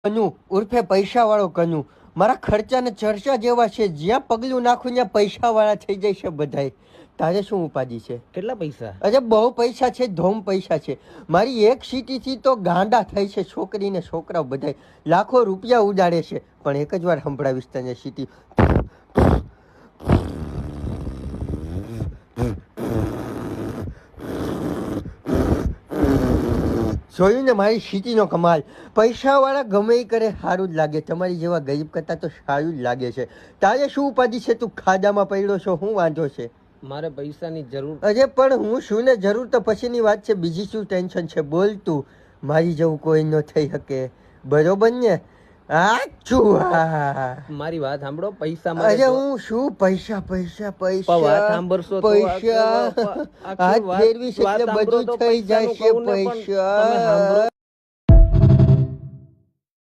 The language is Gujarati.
કનુ ઉર્ફે પૈસાવાળો કનુ મારા ખર્ચાને ચર્ચા જેવા છે. જ્યાં પગલું નાખું ત્યાં પૈસાવાળા થઈ જાય છે બધાય. તારે શું ઉપાધિ છે? કેટલા પૈસા? અરે બહુ પૈસા છે, ધોમ પૈસા છે. મારી એક સીટીથી તો ગાંડા થાય છે છોકરીને છોકરાઓ બધાય. લાખો રૂપિયા ઉડાડે છે. પણ એક જ વાર સંભળાવીશ તને સીટી. જોયું ને મારી સીટીનો કમાલ. પૈસાવાળા ગમે એ કરે સારું જ લાગે. તમારી જેવા ગરીબ કરતા તો સારું જ લાગે છે. તારે શું ઉપાધિ છે? તું ખાડામાં પડ્યો છો, શું વાંધો છે? મારે પૈસાની જરૂર. અરે પણ હું શું ને જરૂર તો પછીની વાત છે. બીજી શું ટેન્શન છે? બોલ તું. મારી જેવું કોઈ ન થઈ શકે, બરોબર ને? મારી વાત સાંભળો. પૈસા અરે હું શું પૈસા પૈસા પૈસા વાત સાંભળશો તો પૈસા હાથ ફેરવીશ એટલે બધું થઈ જાય છે. પૈસા